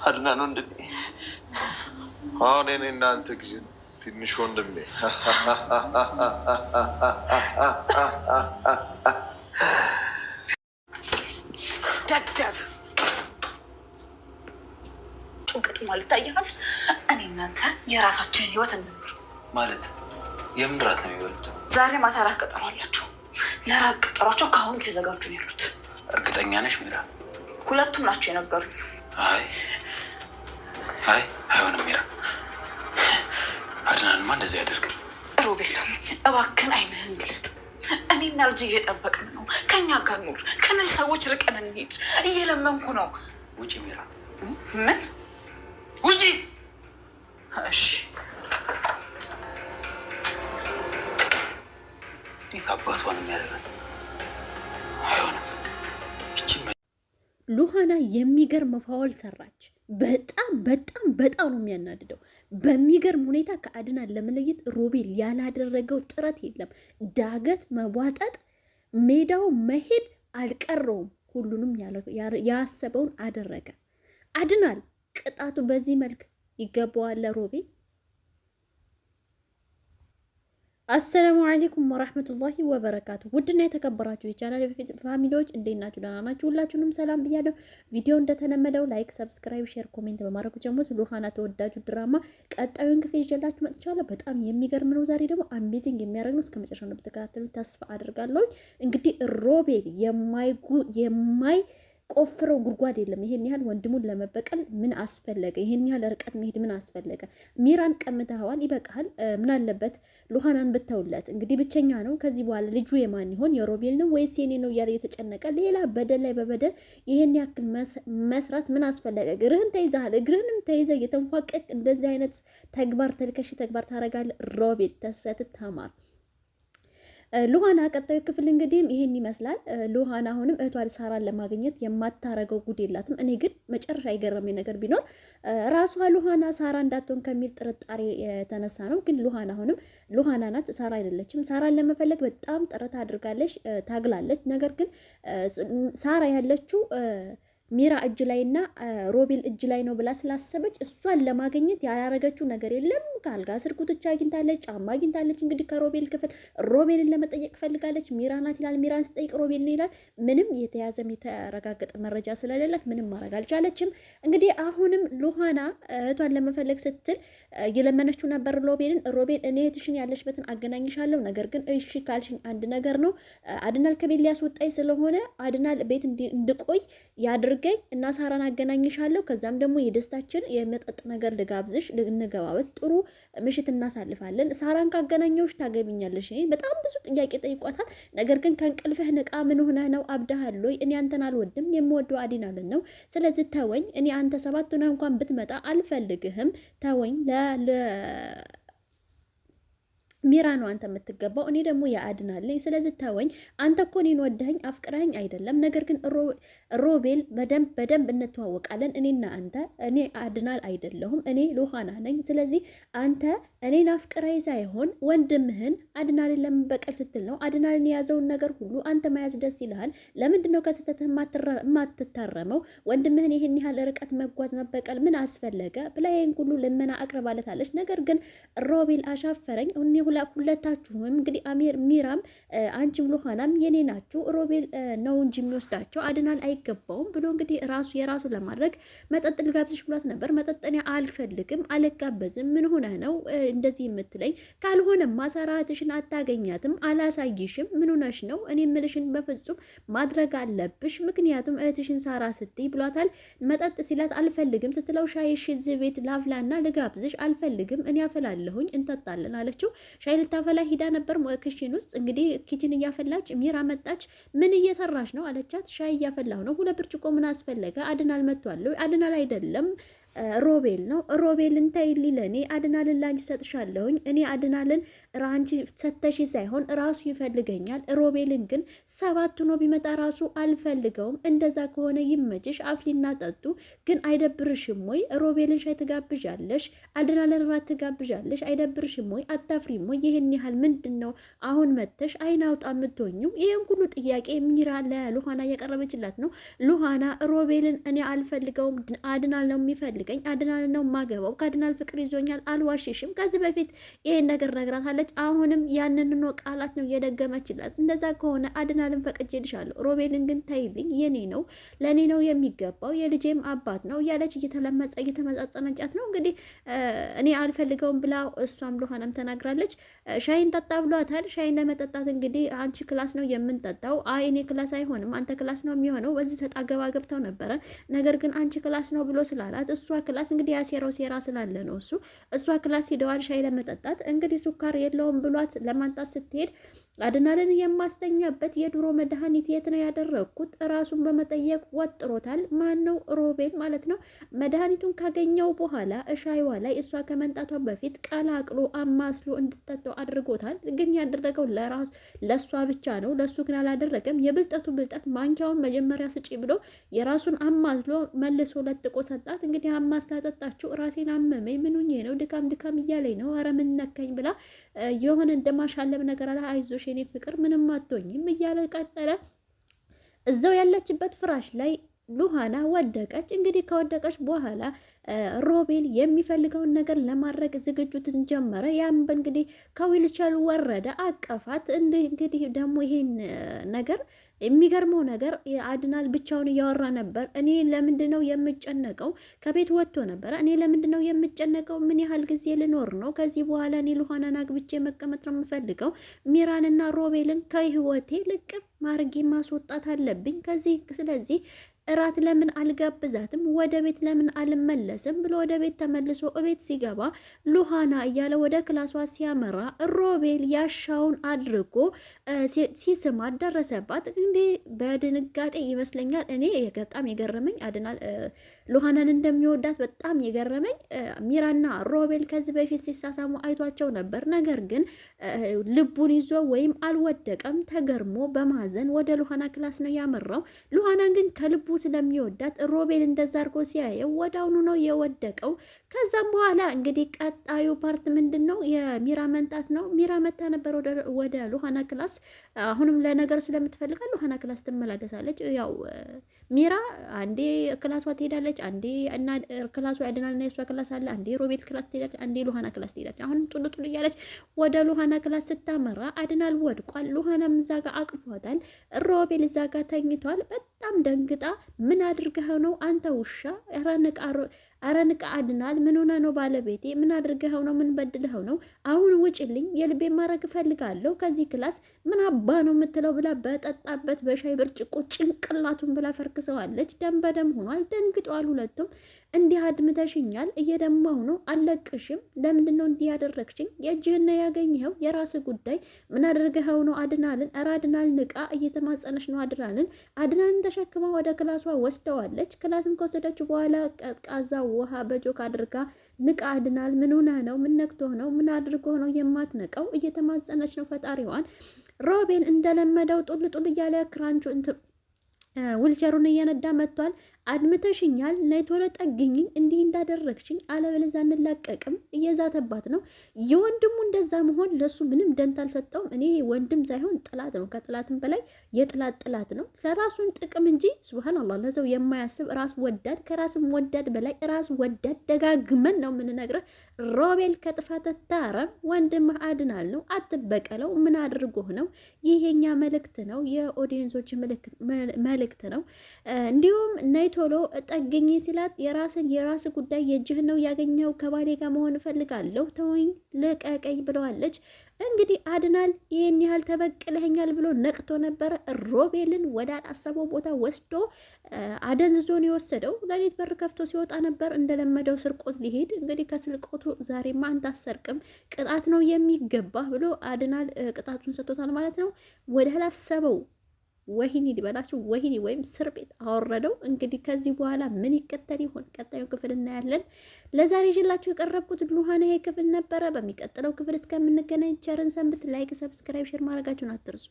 አድናን ወንድሜ አሁን እኔ እናንተ ጊዜ ትንሽ ወንድሜ ደደብ ጭንቅጡ ማለት ታያል። እኔ እናንተ የራሳችን ህይወት እንምር ማለት የምንራት ነው የሚበሉት። ዛሬ ማታ ራት ቀጠሮ አላቸው። ለራት ቀጠሯቸው ከአሁኑ የተዘጋጁ ነው ያሉት። እርግጠኛ ነሽ ሚራ? ሁለቱም ናቸው የነገሩኝ። አይ አይሆንም ሚራ፣ አድናንማ እንደዚህ ያደርግም። ሮቤል እባክን አይንህን ግለጥ። እኔና ልጅ እየጠበቅን ነው። ከኛ ጋር ኑር። ከነዚህ ሰዎች ርቀን እንሂድ። እየለመንኩ ነው። ውጪ ሚራ። ምን ውጪ? እሺ እንዴት አባቷን የሚያደርጋት? አይሆንም። ሉሃና የሚገርም ፋውል ሰራች። በጣም ነው የሚያናድደው። በሚገርም ሁኔታ ከአድናን ለመለየት ሮቤል ያላደረገው ጥረት የለም። ዳገት መቧጠጥ፣ ሜዳው መሄድ አልቀረውም። ሁሉንም ያሰበውን አደረገ። አድናን ቅጣቱ በዚህ መልክ ይገባዋል ለሮቤል። አሰላሙ አለይኩም ወራህመቱላሂ ወበረካቱ። ውድና የተከበራችሁ የቻናል ፋሚሊዎች እንዴት ናችሁ? ደህና ናችሁ? ሁላችሁንም ሰላም ብያለሁ። ቪዲዮ እንደተለመደው ላይክ፣ ሰብስክራይብ፣ ሼር፣ ኮሜንት በማድረግ ጀምሩት። ሉሃና ተወዳጁ ድራማ ቀጣዩን ክፍል ይዤላችሁ መጥቻለሁ። በጣም የሚገርም ነው። ዛሬ ደግሞ አሜዚንግ የሚያደርግ ነው። እስከመጨረሻው እንደምትከታተሉ ተስፋ አድርጋለሁ። እንግዲህ ሮቤል ቆፍረው ጉድጓድ የለም። ይሄን ያህል ወንድሙን ለመበቀል ምን አስፈለገ? ይሄን ያህል ርቀት መሄድ ምን አስፈለገ? ሚራን ቀምተኸዋል፣ ይበቃል። ምን አለበት ሉሃናን ብተውለት? እንግዲህ ብቸኛ ነው። ከዚህ በኋላ ልጁ የማን ይሆን? የሮቤል ነው ወይስ የኔ ነው እያለ የተጨነቀ ሌላ በደል ላይ በበደል ይሄን ያክል መስራት ምን አስፈለገ? እግርህን ተይዘሃል። እግርህንም ተይዘ እየተንፏቀቅ እንደዚህ አይነት ተግባር ተልከሽ ተግባር ታደርጋለህ። ሮቤል ተሰት ተማር። ሉሃና ቀጣዩ ክፍል እንግዲህ ይሄን ይመስላል። ሉሃና አሁንም እህቷን ሳራን ለማግኘት የማታረገው ጉድ የላትም። እኔ ግን መጨረሻ የገረመኝ ነገር ቢኖር ራሷ ሉሃና ሳራ እንዳትሆን ከሚል ጥርጣሬ የተነሳ ነው። ግን ሉሃና አሁንም ሉሃና ናት፣ ሳራ አይደለችም። ሳራን ለመፈለግ በጣም ጥረት አድርጋለች፣ ታግላለች። ነገር ግን ሳራ ያለችው ሚራ እጅ ላይና ሮቤል እጅ ላይ ነው ብላ ስላሰበች እሷን ለማግኘት ያላረገችው ነገር የለም። ከአልጋ ስር ጉትቻ አግኝታለች፣ ጫማ አግኝታለች። እንግዲህ ከሮቤል ክፍል ሮቤልን ለመጠየቅ ፈልጋለች። ሚራ ናት ይላል። ሚራን ስጠይቅ ሮቤል ነው ይላል። ምንም የተያዘም የተረጋገጠ መረጃ ስለሌላት ምንም ማድረግ አልቻለችም። እንግዲህ አሁንም ሉሃና እህቷን ለመፈለግ ስትል እየለመነችው ነበር ሮቤልን። ሮቤል እኔ እህትሽን ያለሽበትን አገናኝሻለሁ፣ ነገር ግን እሺ ካልሽኝ አንድ ነገር ነው። አድናል ከቤት ሊያስወጣኝ ስለሆነ አድናል ቤት እንድቆይ ያድርግ እና ሳራን አገናኝሻለሁ። ከዛም ደግሞ የደስታችን የመጠጥ ነገር ልጋብዝሽ፣ እንገባበዝ፣ ጥሩ ምሽት እናሳልፋለን። ሳራን ካገናኘውሽ ታገቢኛለሽ። በጣም ብዙ ጥያቄ ጠይቋታል። ነገር ግን ከእንቅልፍህ ንቃ፣ ምን ሆነህ ነው? አብደሃል ወይ? እኔ አንተን አልወድም፣ የምወደው አዲናልን ነው። ስለዚህ ተወኝ። እኔ አንተ 7 ሆነህ እንኳን ብትመጣ አልፈልግህም። ተወኝ። ሚራ ነው አንተ የምትገባው፣ እኔ ደግሞ የአድናለኝ። ስለዚህ ተወኝ። አንተ እኮ እኔን ወደኸኝ አፍቅረኸኝ አይደለም። ነገር ግን ሮቤል በደንብ እንተዋወቃለን። እኔና አንተ፣ እኔ አድናል አይደለሁም፣ እኔ ሉሃና ነኝ። ስለዚህ አንተ እኔን አፍቅረኸኝ ሳይሆን ወንድምህን አድናልን ለመበቀል ስትል ነው። አድናልን የያዘውን ነገር ሁሉ አንተ መያዝ ደስ ይልሃል። ለምንድን ነው ከስህተትህ የማትታረመው? ወንድምህን ይህን ያህል ርቀት መጓዝ መበቀል ምን አስፈለገ? ብላ ይህን ሁሉ ልመና አቅርባለታለች። ነገር ግን ሮቤል አሻፈረኝ። ሁለታችሁም እንግዲህ ሚራም አንቺም ሉሃናም የኔ ናችሁ። ሮቤል ነው እንጂ የሚወስዳቸው አድናል አይገባውም ብሎ እንግዲህ የራሱ ለማድረግ መጠጥ ልጋብዝሽ ብሏት ነበር። መጠጥ እኔ አልፈልግም፣ አልጋበዝም። ምን ሆነህ ነው እንደዚህ የምትለኝ? ካልሆነማ ሰራትሽን አታገኛትም፣ አላሳይሽም። ምን ሆነሽ ነው? እኔ የምልሽን በፍጹም ማድረግ አለብሽ፣ ምክንያቱም እህትሽን ሳራ ስትይ ብሏታል። መጠጥ ሲላት አልፈልግም ስትለው ሻይሽ እዚህ ቤት ላፍላና ልጋብዝሽ፣ አልፈልግም፣ እኔ አፈላለሁኝ፣ እንጠጣለን አለችው። ሻይ ልታፈላ ሂዳ ነበር ክሽን ውስጥ። እንግዲህ ኪችን እያፈላች ሚራ መጣች። ምን እየሰራች ነው አለቻት። ሻይ እያፈላሁ ነው። 2 ብርጭቆ ምን አስፈለገ? አድናል መጥቷል። አድናል አይደለም ሮቤል ነው። ሮቤልን ተይልኝ፣ ለእኔ አድናልን ላንቺ ሰጥሻለሁኝ። እኔ አድናልን ራንቺ ሰተሽ ሳይሆን ራሱ ይፈልገኛል። ሮቤልን ግን 7 ሆኖ ቢመጣ ራሱ አልፈልገውም። እንደዛ ከሆነ ይመችሽ፣ አፍሊና ጠጡ። ግን አይደብርሽም ወይ? ሮቤልን ሻይ ትጋብዣለሽ፣ አድናልን ራት ትጋብዣለሽ። አይደብርሽም ወይ? አታፍሪም ወይ? ይህን ያህል ምንድን ነው አሁን መተሽ አይን አውጣ የምትሆኙ? ይህን ሁሉ ጥያቄ ሚራ ለሉሃና እያቀረበችላት ነው። ሉሃና ሮቤልን እኔ አልፈልገውም፣ አድናል ነው የሚፈልገኝ፣ አድናል ነው ማገባው፣ ከአድናል ፍቅር ይዞኛል፣ አልዋሽሽም። ከዚህ በፊት ይሄን ነገር ነግራታለች። አሁንም ያንን ቃላት ነው እየደገመችላት። እንደዛ ከሆነ አድናልን ፈቅጄልሻለሁ፣ ሮቤልን ግን ተይልኝ፣ የኔ ነው፣ ለእኔ ነው የሚገባው፣ የልጄም አባት ነው እያለች እየተመጻጸነቻት ነው። እንግዲህ እኔ አልፈልገውም ብላ እሷም ሉሃናም ተናግራለች። ሻይን ጠጣ ብሏታል። ሻይን ለመጠጣት እንግዲህ አንቺ ክላስ ነው የምንጠጣው፣ አይ እኔ ክላስ አይሆንም አንተ ክላስ ነው የሚሆነው። በዚህ ሰጣ ገባ ገብተው ነበረ። ነገር ግን አንቺ ክላስ ነው ብሎ ስላላት እሷ ክላስ እንግዲህ ያሴረው ሴራ ስላለ ነው እሷ ክላስ ሂደዋል ሻይ ለመጠጣት። እንግዲህ ሱካር የለውም ብሏት ለማንጣት ስትሄድ አድናልን የማስተኛበት የድሮ መድኃኒት የት ነው ያደረግኩት? ራሱን በመጠየቅ ወጥሮታል። ማን ነው? ሮቤል ማለት ነው። መድኃኒቱን ካገኘው በኋላ እሻይዋ ላይ እሷ ከመንጣቷ በፊት ቀላቅሎ አማስሎ እንድጠጣው አድርጎታል። ግን ያደረገው ለእሷ ብቻ ነው፣ ለእሱ ግን አላደረገም። የብልጠቱ ብልጠት ማንኪያውን መጀመሪያ ስጪ ብሎ የራሱን አማስሎ መልሶ ለጥቆ ሰጣት። እንግዲህ አማስላ ጠጣችው። ራሴን አመመኝ፣ ምኑኜ ነው፣ ድካም እያለኝ ነው፣ ኧረ ምን ነካኝ ብላ የሆነ እንደማሻለብ ነገር አለ። አይዞሽ የኔ ፍቅር ምንም አትሆኝም እያለ ቀጠለ። እዛው ያለችበት ፍራሽ ላይ ሉሃና ወደቀች። እንግዲህ ከወደቀች በኋላ ሮቤል የሚፈልገውን ነገር ለማድረግ ዝግጁትን ጀመረ። ያም እንግዲህ ከዊልቸሩ ወረደ፣ አቀፋት። እንግዲህ ደግሞ ይሄን ነገር የሚገርመው ነገር አድናል ብቻውን እያወራ ነበር። እኔ ለምንድን ነው የምጨነቀው? ከቤት ወጥቶ ነበረ። እኔ ለምንድን ነው የምጨነቀው? ምን ያህል ጊዜ ልኖር ነው? ከዚህ በኋላ እኔ ሉሃናን አግብቼ መቀመጥ ነው የምፈልገው። ሚራንና ሮቤልን ከህይወቴ ልቅም ማርጌ ማስወጣት አለብኝ ከዚህ። ስለዚህ እራት ለምን አልጋብዛትም? ወደ ቤት ለምን አልመለስም ብሎ ወደ ቤት ተመልሶ እቤት ሲገባ ሉሃና እያለ ወደ ክላሷ ሲያመራ ሮቤል ያሻውን አድርጎ ሲስማት ደረሰባት። እንግዲህ በድንጋጤ ይመስለኛል እኔ በጣም የገረመኝ አድናል ሉሃናን እንደሚወዳት በጣም የገረመኝ ሚራና ሮቤል ከዚህ በፊት ሲሳሳሙ አይቷቸው ነበር። ነገር ግን ልቡን ይዞ ወይም አልወደቀም። ተገርሞ በማዘን ወደ ሉሃና ክላስ ነው ያመራው። ሉሃናን ግን ከልቡ ስለሚወዳት ሮቤል እንደዛ አድርጎ ሲያየው ወዳውኑ ነው የወደቀው። ከዛም በኋላ እንግዲህ ቀጣዩ ፓርት ምንድን ነው? የሚራ መንጣት ነው። ሚራ መታ ነበር ወደ ሉሃና ክላስ። አሁንም ለነገር ስለምትፈልጋ ሉሃና ክላስ ትመላለሳለች። ያው ሚራ አንዴ ክላሷ ትሄዳለች፣ አንዴ እና ክላሷ ያድናልና የሷ ክላስ አለ፣ አንዴ ሮቤል ክላስ ትሄዳለች፣ አንዴ ሉሃና ክላስ ትሄዳለች። አሁን ጡል እያለች ወደ ሉሃና ክላስ ስታመራ አድናል ወድቋል። ሉሃናም እዛ ጋር አቅፏታል። ሮቤል እዛ ጋር ተኝቷል። በጣም ደንግጣ ምን አድርገህ ነው አንተ ውሻ? ኧረ ንቃ አድናል። ምን ሆነ ነው ባለቤቴ? ምን አድርገኸው ነው? ምን በድለኸው ነው? አሁን ውጭልኝ፣ የልቤ ማድረግ እፈልጋለሁ ከዚህ ክላስ። ምን አባ ነው የምትለው ብላ በጠጣበት በሻይ ብርጭቆ ጭንቅላቱን ብላ ፈርክሰዋለች። ደም በደም ሆኗል። ደንግጧል ሁለቱም። እንዲህ አድምተሽኛል፣ እየደማሁ ነው፣ አልለቅሽም። ለምንድን ነው እንዲህ ያደረግሽኝ? የእጅህና ያገኘኸው የራስ ጉዳይ። ምን አድርገኸው ነው አድናልን? ኧረ አድናል ንቃ፣ እየተማጸነች ነው አድናልን ተሸክማ ወደ ክላሷ ወስደዋለች። ክላስን ከወሰደችው በኋላ ቀዝቃዛ ውሃ በጆክ አድርጋ ንቃ አድናል፣ ምን ሆነ ነው? ምን ነክቶ ነው? ምን አድርጎ ነው የማትነቀው? እየተማጸነች ነው ፈጣሪዋን። ሮቤል እንደለመደው ጡል እያለ ክራንቹ ዊልቸሩን እየነዳ መጥቷል። አድምተሽኛል፣ ነይ ቶሎ ጠግኝኝ፣ እንዲህ እንዳደረግሽኝ አለበለዚያ እንላቀቅም እየዛተባት ነው። የወንድሙ እንደዛ መሆን ለሱ ምንም ደንታ አልሰጠውም። እኔ ወንድም ሳይሆን ጥላት ነው፣ ከጥላትም በላይ ጥላት ነው። ለራሱን ጥቅም እንጂ ሱብሃንአላህ ለሰው የማያስብ ራስ ወዳድ፣ ከራስም ወዳድ በላይ ራስ ወዳድ። ደጋግመን ነው የምንነግረህ። ሮቤል ከጥፋት ታረም፣ ወንድምህ አድናል ነው፣ አትበቀለው። ምን አድርጎህ ነው? ይሄኛ መልእክት ነው፣ የኦዲየንሶች መልእክት ነው። እንዲሁም ነይ ቶሎ ጠግኝ ሲላት የራስ ጉዳይ የእጅህን ነው ያገኘው፣ ከባሌ ጋር መሆን እፈልጋለሁ፣ ተወኝ ልቀቀኝ ብለዋለች። እንግዲህ አድናል ይህን ያህል ተበቅለኸኛል ብሎ ነቅቶ ነበረ። ሮቤልን ወደ አላሰበው ቦታ ወስዶ አደንዝዞን የወሰደው። ሌሊት በር ከፍቶ ሲወጣ ነበር እንደለመደው ስርቆት ሊሄድ። እንግዲህ ከስርቆቱ ዛሬማ አንተ አሰርቅም፣ ቅጣት ነው የሚገባ ብሎ አድናል ቅጣቱን ሰጥቶታል ማለት ነው። ወደ አላሰበው ወህኒ ሊበላችሁ ወህኒ ወይም እስር ቤት አወረደው። እንግዲህ ከዚህ በኋላ ምን ይከተል ይሆን? ቀጣዩ ክፍል እናያለን። ለዛሬ ይዤላችሁ የቀረብኩት ሉሃና ይሄ ክፍል ነበረ። በሚቀጥለው ክፍል እስከምንገናኝ ቸርን ሰንብት። ላይክ፣ ሰብስክራይብ፣ ሼር ማድረጋችሁን አትርሱ።